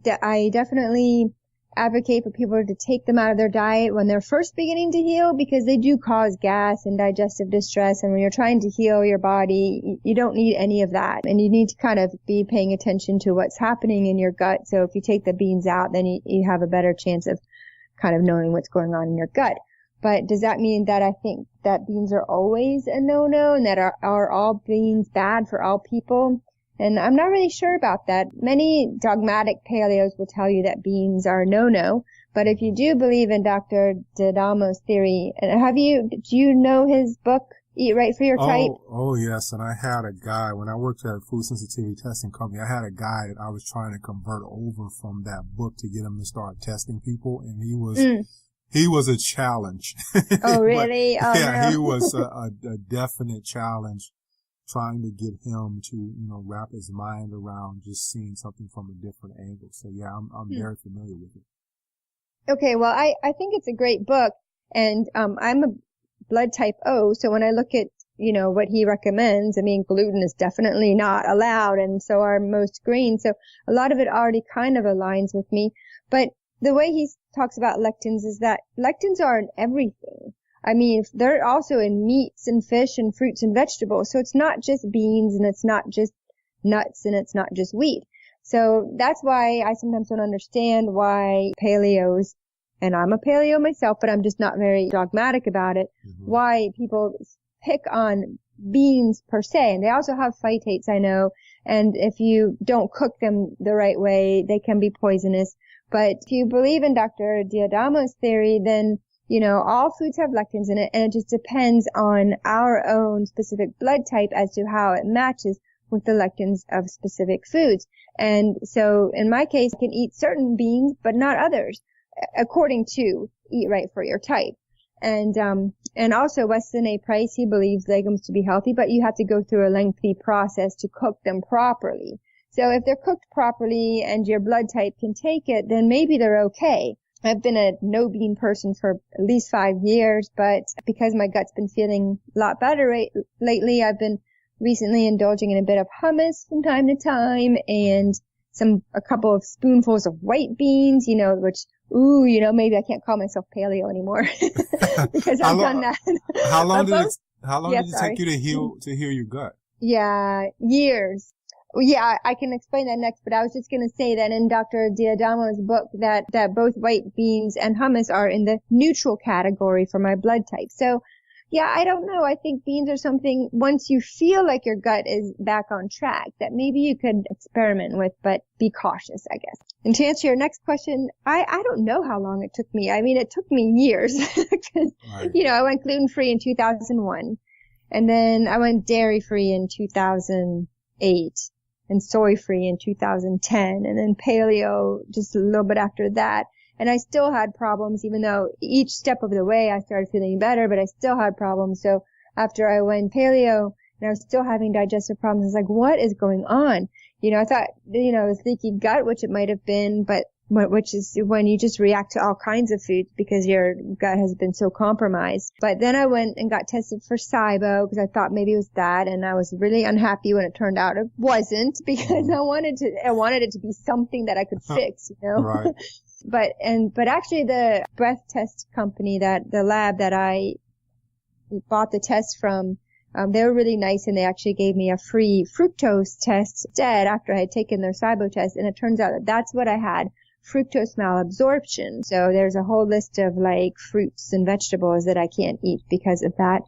definitely advocate for people to take them out of their diet when they're first beginning to heal, because they do cause gas and digestive distress. And when you're trying to heal your body, you don't need any of that. And you need to kind of be paying attention to what's happening in your gut. So if you take the beans out, then you have a better chance of kind of knowing what's going on in your gut. But does that mean that I think that beans are always a no-no and that are all beans bad for all people? And I'm not really sure about that. Many dogmatic paleos will tell you that beans are no-no. But if you do believe in Dr. D'Adamo's theory, do you know his book, Eat Right for Your Type? Oh, yes. And I had a guy, when I worked at a food sensitivity testing company, I had a guy that I was trying to convert over from that book to get him to start testing people. And he was a challenge. Oh, really? But, oh, yeah, no. he was a definite challenge, trying to get him to, wrap his mind around just seeing something from a different angle. So yeah, I'm very familiar with it. Okay, well, I think it's a great book, and I'm a blood type O, so when I look at, what he recommends, I mean, gluten is definitely not allowed, and so are most grains, so a lot of it already kind of aligns with me. But the way he talks about lectins is that lectins are in everything. I mean, they're also in meats and fish and fruits and vegetables. So it's not just beans and it's not just nuts and it's not just wheat. So that's why I sometimes don't understand why paleos, and I'm a paleo myself, but I'm just not very dogmatic about it, why people pick on beans per se. And they also have phytates, I know. And if you don't cook them the right way, they can be poisonous. But if you believe in Dr. D'Adamo's theory, then all foods have lectins in it, and it just depends on our own specific blood type as to how it matches with the lectins of specific foods. And so in my case, I can eat certain beans, but not others, according to Eat Right for Your Type. And also Weston A. Price, he believes legumes to be healthy, but you have to go through a lengthy process to cook them properly. So if they're cooked properly and your blood type can take it, then maybe they're okay. I've been a no-bean person for at least 5 years, but because my gut's been feeling a lot better lately, I've been recently indulging in a bit of hummus from time to time and a couple of spoonfuls of white beans, which, maybe I can't call myself paleo anymore because I've done that. How long did it take you to heal your gut? Yeah, years. Yeah, I can explain that next, but I was just going to say that in Dr. D'Adamo's book that both white beans and hummus are in the neutral category for my blood type. So, yeah, I don't know. I think beans are something, once you feel like your gut is back on track, that maybe you could experiment with, but be cautious, I guess. And to answer your next question, I don't know how long it took me. I mean, it took me years because, right. I went gluten-free in 2001, and then I went dairy-free in 2008. And soy-free in 2010, and then paleo just a little bit after that. And I still had problems, even though each step of the way I started feeling better, but I still had problems. So after I went paleo and I was still having digestive problems, I was like, what is going on? I thought, it was leaky gut, which it might have been, but which is when you just react to all kinds of foods because your gut has been so compromised. But then I went and got tested for SIBO because I thought maybe it was that, and I was really unhappy when it turned out it wasn't because I wanted it to be something that I could fix, Right. But actually the breath test company, the lab that I bought the test from, they were really nice, and they actually gave me a free fructose test instead after I had taken their SIBO test, and it turns out that that's what I had. Fructose malabsorption. So there's a whole list of fruits and vegetables that I can't eat because of that.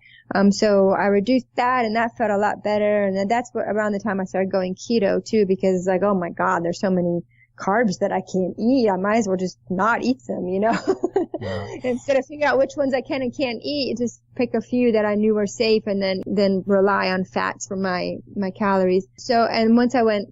So I reduced that, and that felt a lot better. And then that's around the time I started going keto too, because it's like, oh my God, there's so many carbs that I can't eat. I might as well just not eat them, Yeah. Instead of figuring out which ones I can and can't eat, just pick a few that I knew were safe and then rely on fats for my calories. So, and once I went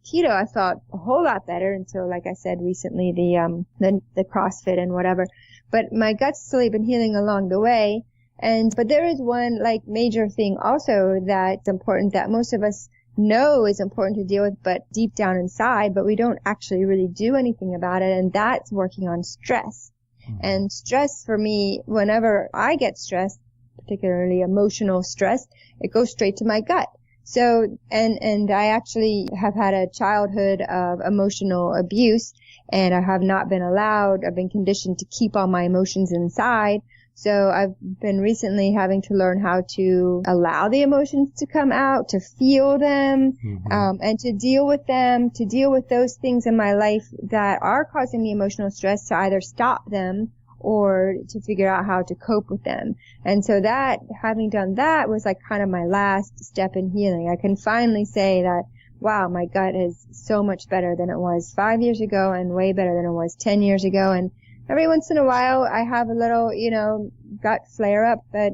keto, I felt a whole lot better. And so, like I said recently, the CrossFit and whatever, but my gut's still been healing along the way. But there is one major thing also that's important that most of us know is important to deal with, but deep down inside, but we don't actually really do anything about it. And that's working on stress. Mm-hmm. And stress for me, whenever I get stressed, particularly emotional stress, it goes straight to my gut. So, and I actually have had a childhood of emotional abuse, and I have not been allowed, I've been conditioned to keep all my emotions inside. So I've been recently having to learn how to allow the emotions to come out, to feel them, mm-hmm. And to deal with them, to deal with those things in my life that are causing me emotional stress, to either stop them or to figure out how to cope with them. And so that, having done that, was kind of my last step in healing. I can finally say that, wow, my gut is so much better than it was 5 years ago and way better than it was 10 years ago. And every once in a while, I have a little, gut flare up, but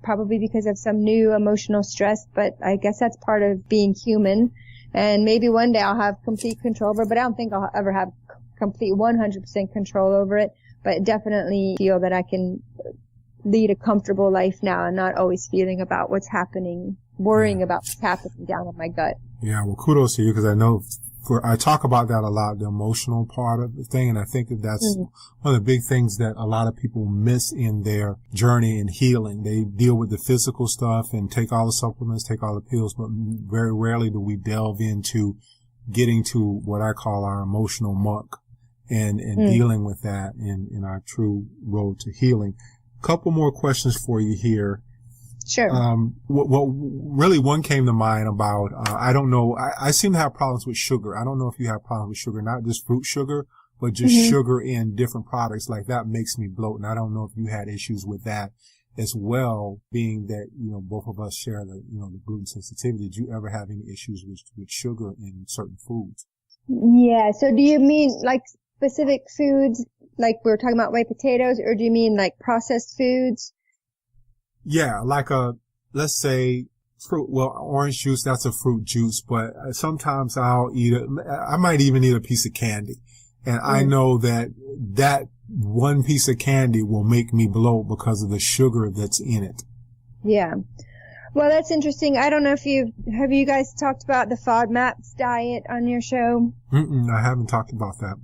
probably because of some new emotional stress. But I guess that's part of being human. And maybe one day I'll have complete control over it, but I don't think I'll ever have complete 100% control over it. But definitely feel that I can lead a comfortable life now and not always feeling about what's happening, worrying about what's happening down in my gut. Yeah, well, kudos to you, because I know I talk about that a lot, the emotional part of the thing, and I think that's mm-hmm. one of the big things that a lot of people miss in their journey in healing. They deal with the physical stuff and take all the supplements, take all the pills, but very rarely do we delve into getting to what I call our emotional muck and dealing with that in our true road to healing. Couple more questions for you here. Sure. Well, really one came to mind about, I don't know, I seem to have problems with sugar. I don't know if you have problems with sugar, not just fruit sugar, but just mm-hmm. sugar in different products. Like that makes me bloat. And I don't know if you had issues with that as well, being that, both of us share the gluten sensitivity. Did you ever have any issues with sugar in certain foods? Yeah. So do you mean specific foods, like we were talking about white potatoes, or do you mean processed foods? Yeah, let's say fruit, orange juice, that's a fruit juice, but sometimes I'll I might even eat a piece of candy. And I know that one piece of candy will make me bloat because of the sugar that's in it. Yeah. Well, that's interesting. I don't know if have you guys talked about the FODMAPs diet on your show? I haven't talked about that.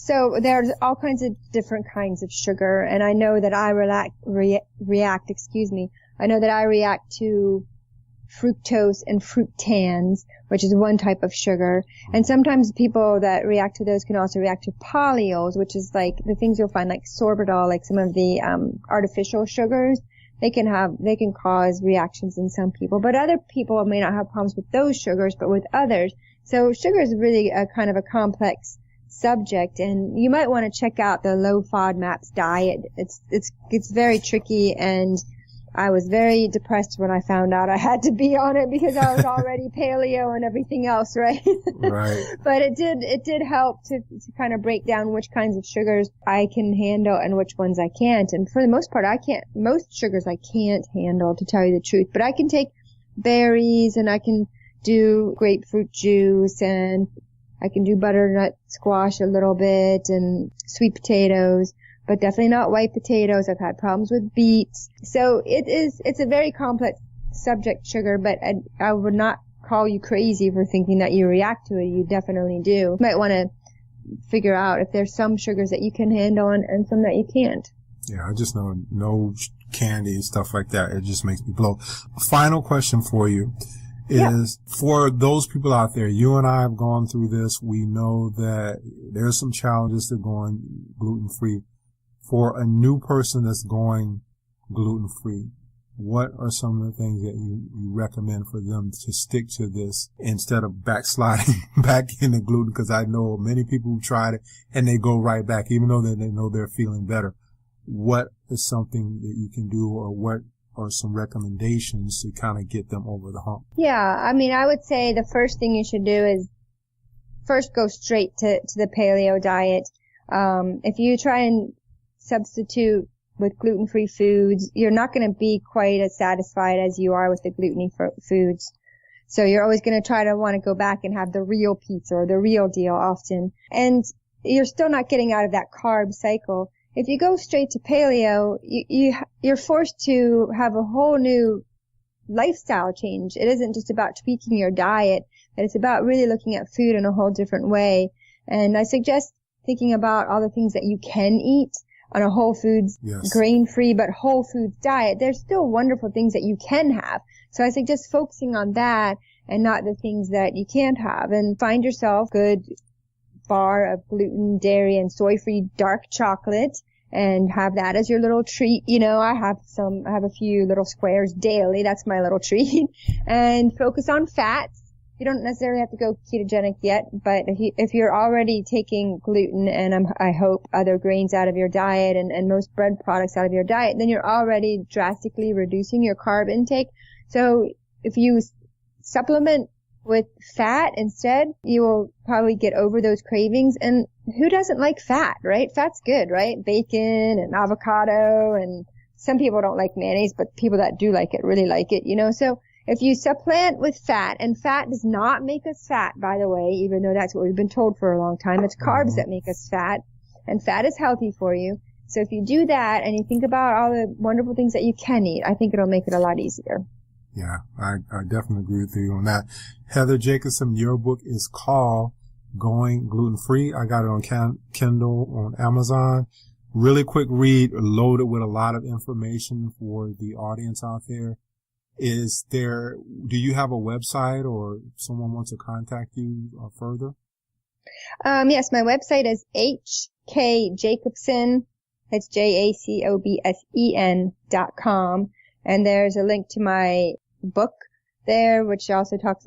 So there's all kinds of different kinds of sugar, and I know that I react to fructose and fructans, which is one type of sugar. And sometimes people that react to those can also react to polyols, which is the things you'll find sorbitol, some of the artificial sugars. They can cause reactions in some people, but other people may not have problems with those sugars, but with others. So sugar is really a kind of a complex subject, and you might want to check out the low FODMAPs diet. It's very tricky, and I was very depressed when I found out I had to be on it because I was already paleo and everything else, right? Right. But it did help to kind of break down which kinds of sugars I can handle and which ones I can't. And for the most part, most sugars I can't handle, to tell you the truth. But I can take berries, and I can do grapefruit juice, and I can do butternut squash a little bit, and sweet potatoes, but definitely not white potatoes. I've had problems with beets. So it's a very complex subject, sugar, but I would not call you crazy for thinking that you react to it. You definitely do. You might want to figure out if there's some sugars that you can handle and some that you can't. Yeah, I just know no candy and stuff like that. It just makes me bloat. Final question for you. For those people out there, you and I have gone through this. We know that there's some challenges to going gluten-free. For a new person that's going gluten-free, what are some of the things that you recommend for them to stick to this instead of backsliding back into gluten? Because I know many people who tried it and they go right back, even though they know they're feeling better. What is something that you can do, or what are some recommendations to kind of get them over the hump? Yeah, I mean, I would say the first thing you should do is first go straight to the paleo diet. If you try and substitute with gluten-free foods, you're not going to be quite as satisfied as you are with the gluten-free foods. So you're always going to try to want to go back and have the real pizza or the real deal often. And you're still not getting out of that carb cycle. If you go straight to paleo, you're forced to have a whole new lifestyle change. It isn't just about tweaking your diet, but it's about really looking at food in a whole different way. And I suggest thinking about all the things that you can eat on a whole foods, grain-free, but whole foods diet. There's still wonderful things that you can have. So I suggest focusing on that and not the things that you can't have. And find yourself a good bar of gluten, dairy, and soy-free dark chocolate and have that as your little treat. You know, I have a few little squares daily. That's my little treat. And focus on fats. You don't necessarily have to go ketogenic yet, but if you're already taking gluten and I hope other grains out of your diet and most bread products out of your diet, then you're already drastically reducing your carb intake. So if you supplement with fat instead, you will probably get over those cravings. And who doesn't like fat, right? Fat's good, right? Bacon and avocado, and some people don't like mayonnaise, but people that do like it really like it, you know. So if you supplant with fat, and fat does not make us fat, by the way, even though that's what we've been told for a long time, it's carbs that make us fat, and fat is healthy for you. So if you do that and you think about all the wonderful things that you can eat, I think it'll make it a lot easier. Yeah, I definitely agree with you on that. Heather Jacobsen, your book is called Going-Gluten-Free. I got it on Kindle, on Amazon. Really quick read, loaded with a lot of information for the audience out there. Do you have a website or someone wants to contact you further? Yes, my website is hkjacobsen. It's JACOBSEN.com. And there's a link to my book there, which also has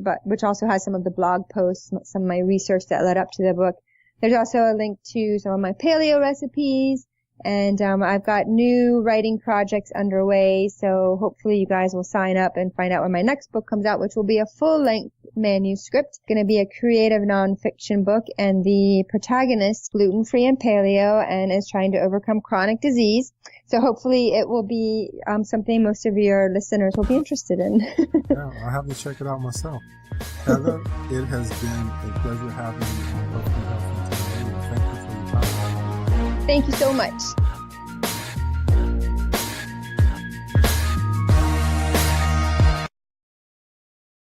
some of the blog posts, some of my research that led up to the book. There's also a link to some of my paleo recipes. And I've got new writing projects underway, so hopefully you guys will sign up and find out when my next book comes out, which will be a full-length manuscript. It's going to be a creative nonfiction book, and the protagonist, gluten-free and paleo, and is trying to overcome chronic disease. So hopefully it will be something most of your listeners will be interested in. Yeah, I'll have to check it out myself. Heather, it has been a pleasure having you on Healthy today. Thank you for your time. Thank you so much.